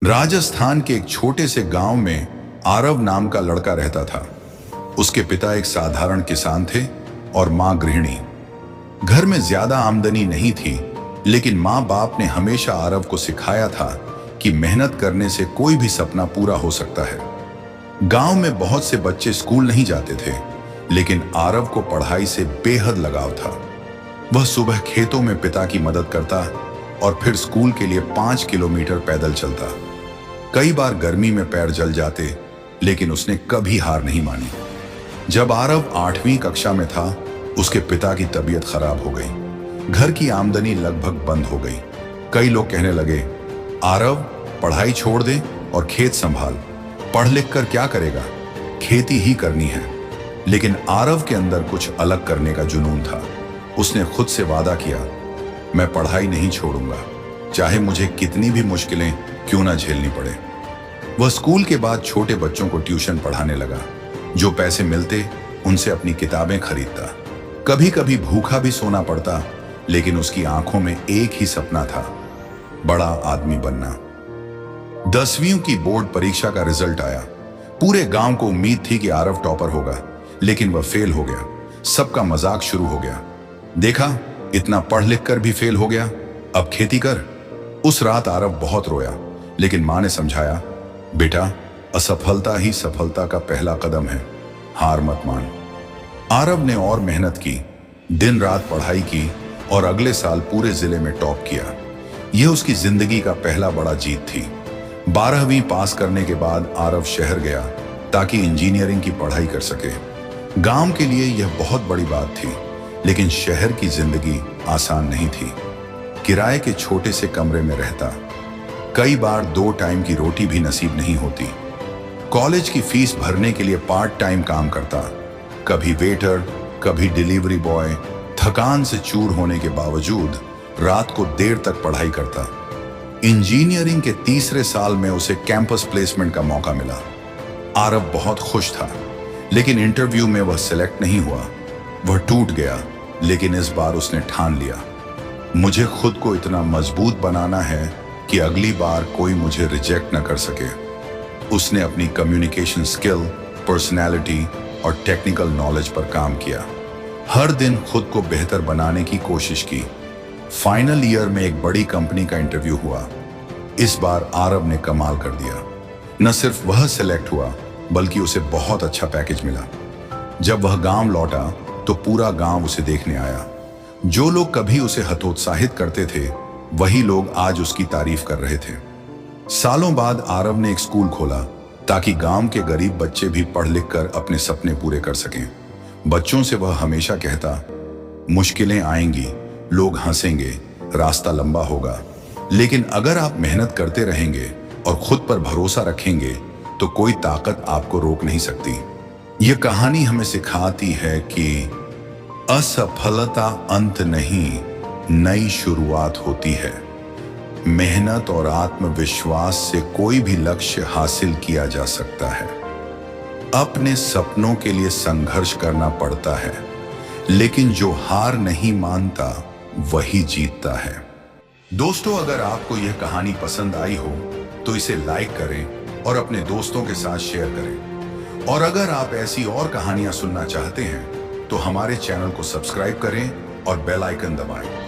राजस्थान के एक छोटे से गांव में आरव नाम का लड़का रहता था। उसके पिता एक साधारण किसान थे और मां गृहिणी। घर में ज्यादा आमदनी नहीं थी, लेकिन मां बाप ने हमेशा आरव को सिखाया था कि मेहनत करने से कोई भी सपना पूरा हो सकता है। गांव में बहुत से बच्चे स्कूल नहीं जाते थे, लेकिन आरव को पढ़ाई से बेहद लगाव था। वह सुबह खेतों में पिता की मदद करता और फिर स्कूल के लिए 5 किलोमीटर पैदल चलता। कई बार गर्मी में पैर जल जाते, लेकिन उसने कभी हार नहीं मानी। जब आरव 8वीं कक्षा में था, उसके पिता की तबीयत खराब हो गई। घर की आमदनी लगभग बंद हो गई। कई लोग कहने लगे, आरव पढ़ाई छोड़ दे और खेत संभाल। पढ़ लिख कर क्या करेगा, खेती ही करनी है। लेकिन आरव के अंदर कुछ अलग करने का जुनून था। उसने खुद से वादा किया, मैं पढ़ाई नहीं छोड़ूंगा, चाहे मुझे कितनी भी मुश्किलें क्यों ना झेलनी पड़े। वह स्कूल के बाद छोटे बच्चों को ट्यूशन पढ़ाने लगा। जो पैसे मिलते उनसे अपनी किताबें खरीदता। कभी कभी भूखा भी सोना पड़ता, लेकिन उसकी आंखों में एक ही सपना था, बड़ा आदमी बनना। 10वीं की बोर्ड परीक्षा का रिजल्ट आया। पूरे गांव को उम्मीद थी कि आरव टॉपर होगा, लेकिन वह फेल हो गया। सबका मजाक शुरू हो गया, देखा इतना पढ़ लिख कर भी फेल हो गया, अब खेती कर। उस रात आरव बहुत रोया, लेकिन मां ने समझाया, बेटा असफलता ही सफलता का पहला कदम है, हार मत मान। आरव ने और मेहनत की, दिन रात पढ़ाई की और अगले साल पूरे जिले में टॉप किया। यह उसकी जिंदगी का पहला बड़ा जीत थी। 12वीं पास करने के बाद आरव शहर गया ताकि इंजीनियरिंग की पढ़ाई कर सके। गांव के लिए यह बहुत बड़ी बात थी, लेकिन शहर की जिंदगी आसान नहीं थी। किराए के छोटे से कमरे में रहता, कई बार 2 टाइम की रोटी भी नसीब नहीं होती। कॉलेज की फीस भरने के लिए पार्ट टाइम काम करता, कभी वेटर, कभी डिलीवरी बॉय। थकान से चूर होने के बावजूद रात को देर तक पढ़ाई करता। इंजीनियरिंग के 3रे साल में उसे कैंपस प्लेसमेंट का मौका मिला। आरव बहुत खुश था, लेकिन इंटरव्यू में वह सिलेक्ट नहीं हुआ। वह टूट गया, लेकिन इस बार उसने ठान लिया, मुझे खुद को इतना मजबूत बनाना है कि अगली बार कोई मुझे रिजेक्ट न कर सके। उसने अपनी कम्युनिकेशन स्किल, पर्सनैलिटी और टेक्निकल नॉलेज पर काम किया। हर दिन खुद को बेहतर बनाने की कोशिश की। फाइनल ईयर में एक बड़ी कंपनी का इंटरव्यू हुआ। इस बार आरव ने कमाल कर दिया। न सिर्फ वह सिलेक्ट हुआ, बल्कि उसे बहुत अच्छा पैकेज मिला। जब वह गांव लौटा तो पूरा गांव उसे देखने आया। जो लोग कभी उसे हतोत्साहित करते थे, वही लोग आज उसकी तारीफ कर रहे थे। सालों बाद आरव ने एक स्कूल खोला ताकि गांव के गरीब बच्चे भी पढ़ लिख कर अपने सपने पूरे कर सकें। बच्चों से वह हमेशा कहता, मुश्किलें आएंगी, लोग हंसेंगे, रास्ता लंबा होगा, लेकिन अगर आप मेहनत करते रहेंगे और खुद पर भरोसा रखेंगे तो कोई ताकत आपको रोक नहीं सकती। यह कहानी हमें सिखाती है कि असफलता अंत नहीं, नई शुरुआत होती है। मेहनत और आत्मविश्वास से कोई भी लक्ष्य हासिल किया जा सकता है। अपने सपनों के लिए संघर्ष करना पड़ता है, लेकिन जो हार नहीं मानता वही जीतता है। दोस्तों, अगर आपको यह कहानी पसंद आई हो तो इसे लाइक करें और अपने दोस्तों के साथ शेयर करें। और अगर आप ऐसी और कहानियां सुनना चाहते हैं तो हमारे चैनल को सब्सक्राइब करें और बेल आइकन दबाएं।